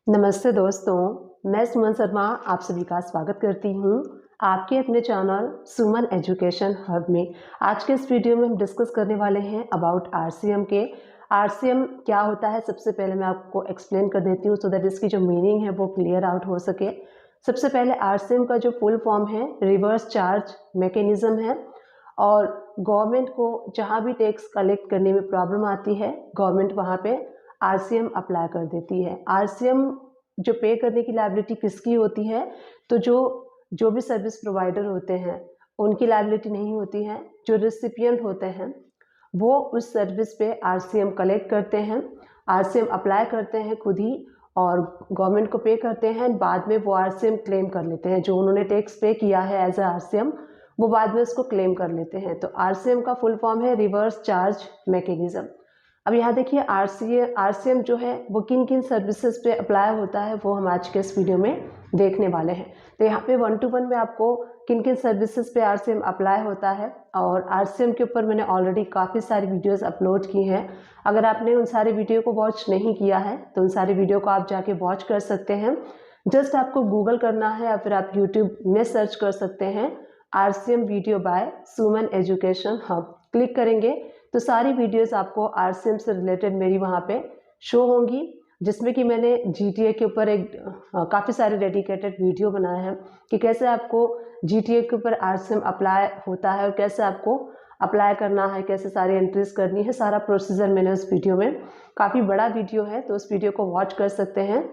नमस्ते दोस्तों, मैं सुमन शर्मा आप सभी का स्वागत करती हूँ आपके अपने चैनल सुमन एजुकेशन हब में। आज के इस वीडियो में हम डिस्कस करने वाले हैं अबाउट आरसीएम के। आरसीएम क्या होता है सबसे पहले मैं आपको एक्सप्लेन कर देती हूँ सो दैट इसकी जो मीनिंग है वो क्लियर आउट हो सके। सबसे पहले आरसीएम का जो फुल फॉर्म है रिवर्स चार्ज मैकेनिज्म है और गवर्नमेंट को जहाँ भी टैक्स कलेक्ट करने में प्रॉब्लम आती है गवर्नमेंट वहाँ पे आरसीएम अप्लाई कर देती है। आरसीएम जो पे करने की लायबिलिटी किसकी होती है, तो जो भी सर्विस प्रोवाइडर होते हैं उनकी लायबिलिटी नहीं होती है। जो रिसिपिएंट होते हैं वो उस सर्विस पे आरसीएम कलेक्ट करते हैं, आरसीएम अप्लाई करते हैं खुद ही और गवर्नमेंट को पे करते हैं। बाद में वो आरसीएम क्लेम कर लेते हैं, जो उन्होंने टैक्स पे किया है एज ए आरसीएम वो बाद में उसको क्लेम कर लेते हैं। तो आरसीएम का फुल फॉर्म है रिवर्स चार्ज मैकेनिज्म। अब यहाँ देखिए आरसीएम जो है वो किन किन सर्विसेज पे अप्लाई होता है वो हम आज के इस वीडियो में देखने वाले हैं। तो यहाँ पे 1 to 1 में आपको किन किन सर्विसेज पे आरसीएम अप्लाई होता है और आरसीएम के ऊपर मैंने ऑलरेडी काफ़ी सारी वीडियोस अपलोड की हैं। अगर आपने उन सारे वीडियो को वॉच नहीं किया है तो उन सारे वीडियो को आप जाके वॉच कर सकते हैं। जस्ट आपको गूगल करना है या फिर आप यूट्यूब में सर्च कर सकते हैं आरसीएम वीडियो बाय सुमन एजुकेशन हब। क्लिक करेंगे तो सारी वीडियोस आपको आरसीएम से रिलेटेड मेरी वहाँ पे शो होंगी, जिसमें कि मैंने जीटीए के ऊपर एक काफ़ी सारे डेडिकेटेड वीडियो बनाए हैं कि कैसे आपको जीटीए के ऊपर आरसीएम अप्लाई होता है और कैसे आपको अप्लाई करना है, कैसे सारी एंट्रीज करनी है, सारा प्रोसीजर मैंने उस वीडियो में, काफ़ी बड़ा वीडियो है तो उस वीडियो को वॉच कर सकते हैं।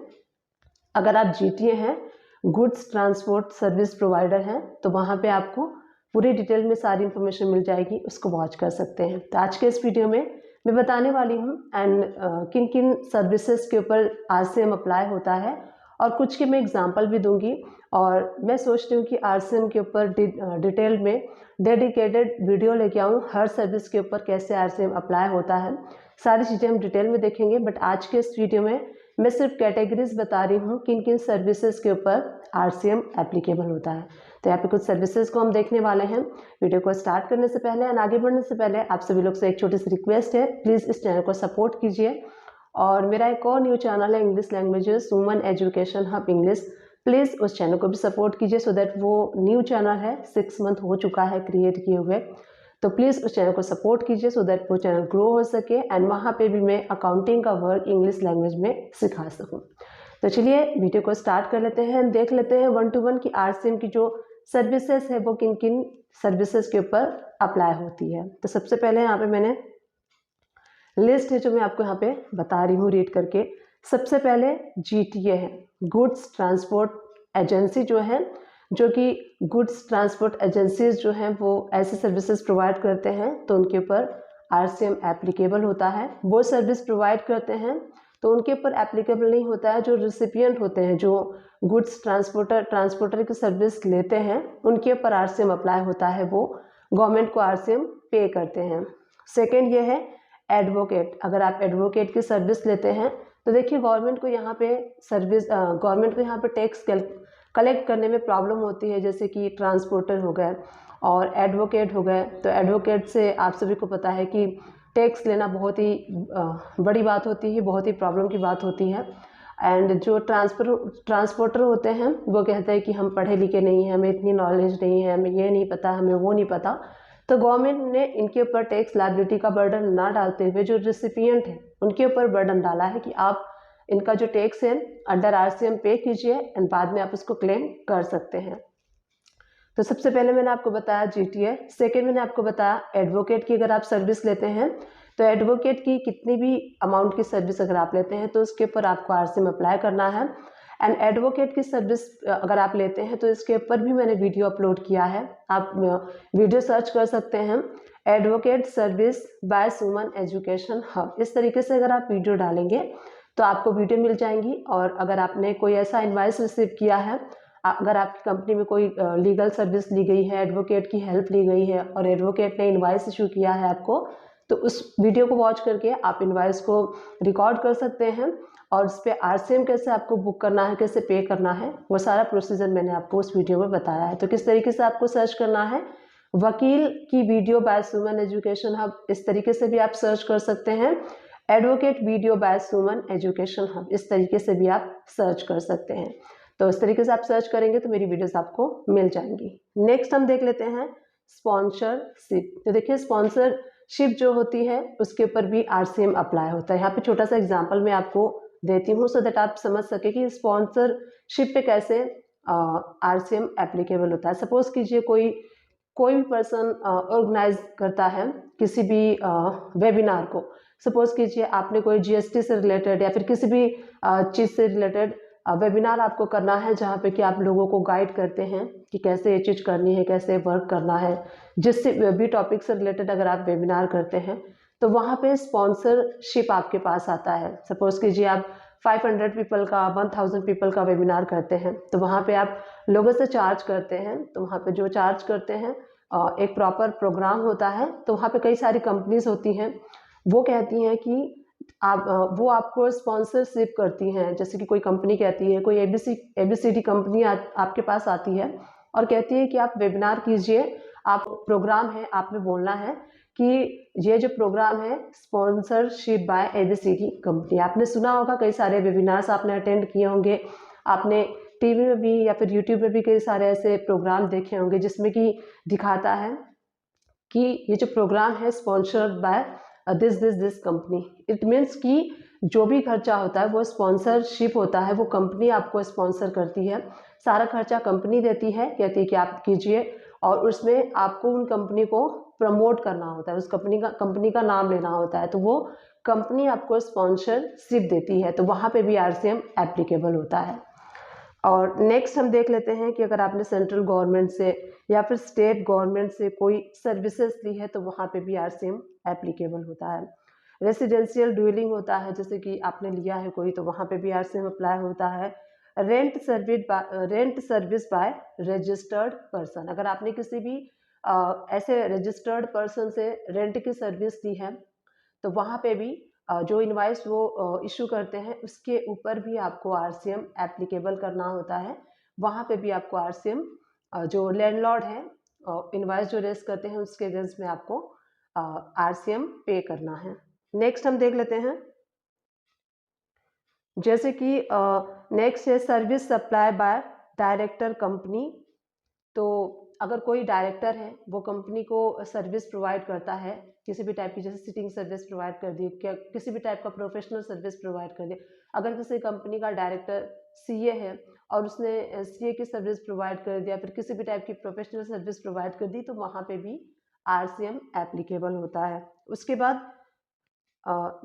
अगर आप जीटीए हैं, गुड्स ट्रांसपोर्ट सर्विस प्रोवाइडर हैं, तो वहाँ पे आपको पूरी डिटेल में सारी इन्फॉर्मेशन मिल जाएगी, उसको वॉच कर सकते हैं। तो आज के इस वीडियो में मैं बताने वाली हूँ एंड किन किन सर्विसेज के ऊपर आरसीएम अप्लाई होता है और कुछ के मैं एग्जांपल भी दूंगी। और मैं सोचती हूँ कि आरसीएम के ऊपर डिटेल में डेडिकेटेड वीडियो लेके आऊँ, हर सर्विस के ऊपर कैसे आरसीएम अप्लाई होता है, सारी चीज़ें हम डिटेल में देखेंगे। बट आज के इस वीडियो में मैं सिर्फ कैटेगरीज बता रही हूँ किन किन सर्विसेज के ऊपर आरसीएम एप्लीकेबल होता है। तो यहाँ पे कुछ सर्विसेज को हम देखने वाले हैं। वीडियो को स्टार्ट करने से पहले और आगे बढ़ने से पहले आप सभी लोग से एक छोटी सी रिक्वेस्ट है, प्लीज़ इस चैनल को सपोर्ट कीजिए। और मेरा एक और न्यू चैनल है English languages Suman education hub English, please उस चैनल को भी सपोर्ट कीजिए सो दैट वो न्यू चैनल है 6 मंथ हो चुका है क्रिएट किए हुए, तो प्लीज़ उस चैनल को सपोर्ट कीजिए सो दैट वो चैनल ग्रो हो सके एंड वहाँ पे भी मैं अकाउंटिंग का वर्क इंग्लिश लैंग्वेज में सिखा सकूँ। तो चलिए वीडियो को स्टार्ट कर लेते हैं, देख लेते हैं 1 to 1 की आरसीएम की जो सर्विसेज है वो किन किन सर्विसेज के ऊपर अप्लाई होती है। तो सबसे पहले यहाँ पे मैंने लिस्ट है जो मैं आपको यहाँ पे बता रही हूँ रीड करके। सबसे पहले जीटीए है, गुड्स ट्रांसपोर्ट एजेंसी जो है, जो कि गुड्स ट्रांसपोर्ट एजेंसीज जो हैं वो ऐसे सर्विसेज प्रोवाइड करते हैं तो उनके ऊपर आरसीएम एप्लीकेबल होता है। वो सर्विस प्रोवाइड करते हैं तो उनके ऊपर एप्लीकेबल नहीं होता है। जो रिसिपिएंट होते हैं, जो गुड्स ट्रांसपोर्टर की सर्विस लेते हैं, उनके ऊपर आरसीएम अप्लाई होता है, वो गवर्नमेंट को आरसीएम पे करते हैं। सेकेंड ये है एडवोकेट। अगर आप एडवोकेट की सर्विस लेते हैं तो देखिए गवर्नमेंट को यहाँ पे टैक्स कलेक्ट करने में प्रॉब्लम होती है, जैसे कि ट्रांसपोर्टर हो गए और एडवोकेट हो गए। तो एडवोकेट से आप सभी को पता है कि टैक्स लेना बहुत ही बड़ी बात होती है, बहुत ही प्रॉब्लम की बात होती है। एंड जो ट्रांसपोर्टर होते हैं वो कहते हैं कि हम पढ़े लिखे नहीं हैं, हमें इतनी नॉलेज नहीं है, हमें ये नहीं पता, हमें वो नहीं पता। तो गवर्नमेंट ने इनके ऊपर टैक्स लायबिलिटी का बर्डन ना डालते हुए जो रिसिपिएंट है उनके ऊपर बर्डन डाला है कि आप इनका जो टैक्स है अंडर आरसीएम पे कीजिए एंड बाद में आप उसको क्लेम कर सकते हैं। तो सबसे पहले मैंने आपको बताया जीटीए। सेकेंड मैंने आपको बताया एडवोकेट की। अगर आप सर्विस लेते हैं तो एडवोकेट की कितनी भी अमाउंट की सर्विस अगर आप लेते हैं तो उसके ऊपर आपको आरसीएम अप्लाई करना है। एंड एडवोकेट की सर्विस अगर आप लेते हैं तो इसके ऊपर भी मैंने वीडियो अपलोड किया है, आप वीडियो सर्च कर सकते हैं advocate service by Suman education hub. इस तरीके से अगर आप वीडियो डालेंगे तो आपको वीडियो मिल जाएंगी। और अगर आपने कोई ऐसा इनवाइस रिसीव किया है, अगर आपकी कंपनी में कोई लीगल सर्विस ली गई है, एडवोकेट की हेल्प ली गई है और एडवोकेट ने इनवाइस इशू किया है आपको, तो उस वीडियो को वॉच करके आप इनवाइस को रिकॉर्ड कर सकते हैं और उस पर आरसीएम कैसे आपको बुक करना है, कैसे पे करना है, वो सारा प्रोसीजर मैंने आपको उस वीडियो में बताया है। तो किस तरीके से आपको सर्च करना है, वकील की वीडियो बाय सुमन एजुकेशन हब, इस तरीके से भी आप सर्च कर सकते हैं। एडवोकेट वीडियो बाय सुमन एजुकेशन हब, इस तरीके से भी आप सर्च कर सकते हैं। तो इस तरीके से आप सर्च करेंगे तो मेरी वीडियोस आपको मिल जाएंगी। नेक्स्ट हम देख लेते हैं स्पॉन्सरशिप। तो देखिए स्पॉन्सरशिप जो होती है उसके ऊपर भी आरसीएम अप्लाई होता है। यहाँ पे छोटा सा एग्जांपल मैं आपको देती हूँ सो दैट आप समझ सके कि स्पॉन्सरशिप पे कैसे आरसीएम एप्लीकेबल होता है। सपोज कीजिए कोई भी पर्सन ऑर्गेनाइज करता है किसी भी वेबिनार को। सपोज कीजिए आपने कोई जीएसटी से रिलेटेड या फिर किसी भी चीज़ से रिलेटेड वेबिनार आपको करना है, जहाँ पे कि आप लोगों को गाइड करते हैं कि कैसे ये चीज़ करनी है, कैसे वर्क करना है। जिससे भी टॉपिक से रिलेटेड अगर आप वेबिनार करते हैं तो वहाँ पे स्पॉन्सरशिप आपके पास आता है। सपोज कीजिए आप 500 पीपल का 1000 पीपल का वेबिनार करते हैं, तो वहाँ पे आप लोगों से चार्ज करते हैं। तो वहाँ पे जो चार्ज करते हैं एक प्रॉपर प्रोग्राम होता है। तो वहाँ पे कई सारी कंपनीज होती हैं, वो कहती हैं कि आप वो आपको स्पॉन्सरशिप करती हैं। जैसे कि कोई कंपनी कहती है, कोई एबीसीडी कंपनी आपके पास आती है और कहती है कि आप वेबिनार कीजिए, आप प्रोग्राम है, आपने बोलना है कि ये जो प्रोग्राम है स्पॉन्सरशिप बाय एबीसीडी कंपनी। आपने सुना होगा, कई सारे वेबिनार्स आपने अटेंड किए होंगे, आपने टीवी में भी या फिर यूट्यूब में भी कई सारे ऐसे प्रोग्राम देखे होंगे जिसमें कि दिखाता है कि ये जो प्रोग्राम है sponsored by this company. It means कि जो भी खर्चा होता है वो स्पॉन्सरशिप होता है, वो कंपनी आपको स्पॉन्सर करती है। सारा खर्चा कंपनी देती है, कहती है कि आप कीजिए, और उसमें आपको उन कंपनी को प्रमोट करना होता है, उस कंपनी का नाम लेना होता है। तो वो कंपनी आपको स्पॉन्सरशिप देती है, तो वहाँ पे भी आरसीएम एप्लीकेबल होता है। और नेक्स्ट हम देख लेते हैं कि अगर आपने सेंट्रल गवर्नमेंट से या फिर स्टेट गवर्नमेंट से कोई सर्विसेज ली है तो वहाँ पे भी आरसीएम एप्लीकेबल होता है। रेसिडेंशियल ड्वेलिंग होता है, जैसे कि आपने लिया है कोई, तो वहाँ पे भी आरसीएम अप्लाई होता है। Rent service by registered person, अगर आपने किसी भी ऐसे रजिस्टर्ड पर्सन से रेंट की सर्विस ली है तो वहाँ पे भी जो इनवाइस वो इशू करते हैं उसके ऊपर भी आपको आरसीएम एप्लीकेबल करना होता है। वहाँ पे भी आपको आरसीएम जो लैंडलॉर्ड है इनवाइस जो रेस करते हैं उसके अगेंस्ट में आपको आरसीएम पे करना है। नेक्स्ट हम देख लेते हैं, जैसे कि नेक्स्ट है service supply by director company. तो अगर कोई डायरेक्टर है वो कंपनी को सर्विस प्रोवाइड करता है किसी भी टाइप की, जैसे सिटिंग सर्विस प्रोवाइड कर दी, क्या किसी भी टाइप का प्रोफेशनल सर्विस प्रोवाइड कर दी। अगर किसी कंपनी का डायरेक्टर सीए है और उसने सीए की सर्विस प्रोवाइड कर दिया, फिर किसी भी टाइप की प्रोफेशनल सर्विस प्रोवाइड कर दी, तो वहाँ पे भी आरसीएम एप्लीकेबल होता है। उसके बाद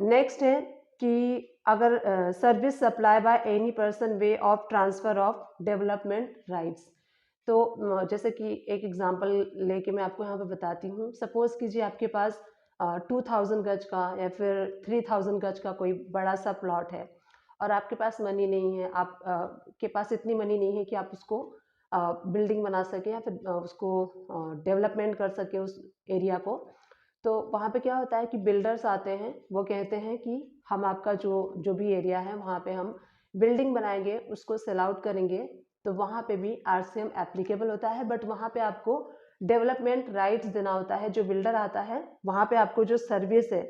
नेक्स्ट है कि अगर service supply by any person way of transfer of development rights. तो जैसे कि एक एग्जांपल लेके मैं आपको यहाँ पे बताती हूँ। सपोज कीजिए आपके पास 2000 गज का या फिर 3000 गज का कोई बड़ा सा प्लॉट है और आपके पास मनी नहीं है, आप के पास इतनी मनी नहीं है कि आप उसको बिल्डिंग बना सके या फिर उसको डेवलपमेंट कर सके उस एरिया को। तो वहाँ पे क्या होता है कि बिल्डर्स आते हैं, वो कहते हैं कि हम आपका जो भी एरिया है वहाँ पे हम बिल्डिंग बनाएंगे, उसको सेल आउट करेंगे। तो वहाँ पे भी आरसीएम एप्लीकेबल होता है, बट वहाँ पे आपको डेवलपमेंट राइट्स देना होता है। जो बिल्डर आता है वहाँ पे आपको जो सर्विस है,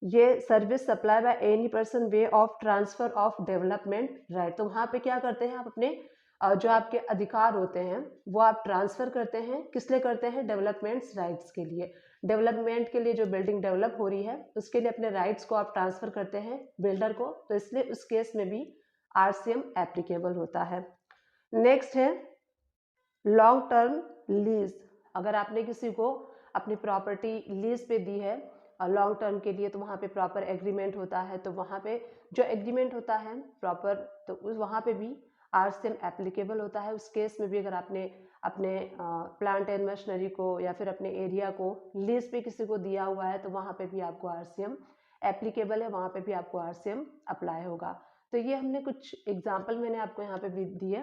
ये service supply by any person way of transfer of development right. तो वहाँ पे क्या करते हैं आप अपने जो आपके अधिकार होते हैं वो आप ट्रांसफ़र करते हैं। किस लिए करते हैं? डेवलपमेंट्स राइट्स के लिए। डेवलपमेंट के लिए, जो बिल्डिंग डेवलप हो रही है उसके लिए अपने राइट्स को आप ट्रांसफ़र करते हैं बिल्डर को, तो इसलिए उस केस में भी आरसीएम एप्लीकेबल होता है। नेक्स्ट है लॉन्ग टर्म लीज। अगर आपने किसी को अपनी प्रॉपर्टी लीज पे दी है लॉन्ग टर्म के लिए, तो वहाँ पे प्रॉपर एग्रीमेंट होता है। तो वहाँ पे जो एग्रीमेंट होता है प्रॉपर, तो उस वहाँ पे भी आरसीएम एप्लीकेबल होता है। उस केस में भी अगर आपने अपने प्लांट एंड मशीनरी को या फिर अपने एरिया को लीज पे किसी को दिया हुआ है, तो वहाँ पे भी आपको आरसीएम एप्लीकेबल है, वहाँ पे भी आपको आरसीएम अप्लाई होगा। तो ये हमने कुछ एग्जाम्पल मैंने आपको यहाँ पे भी दिए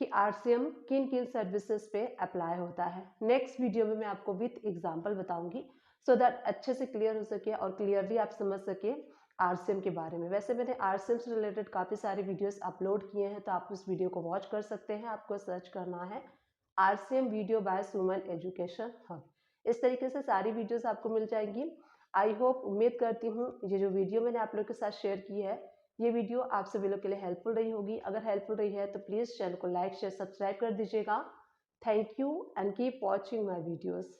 कि आरसीएम किन किन सर्विसेज पे अप्लाई होता है। नेक्स्ट वीडियो में मैं आपको विथ एग्जांपल बताऊंगी सो दैट अच्छे से क्लियर हो सके और क्लियरली आप समझ सके आरसीएम के बारे में। वैसे मैंने आरसीएम से रिलेटेड काफ़ी सारे वीडियोस अपलोड किए हैं, तो आप उस वीडियो को वॉच कर सकते हैं। आपको सर्च करना है आरसीएम वीडियो बाय सुमन एजुकेशन हब। इस तरीके से सारी वीडियोस आपको मिल जाएंगी। आई होप, उम्मीद करती हूँ ये जो वीडियो मैंने आप लोग के साथ शेयर की है, ये वीडियो आप सभी लोग के लिए हेल्पफुल रही होगी। अगर हेल्पफुल रही है तो प्लीज़ चैनल को लाइक शेयर सब्सक्राइब कर दीजिएगा। Thank you and keep watching my videos.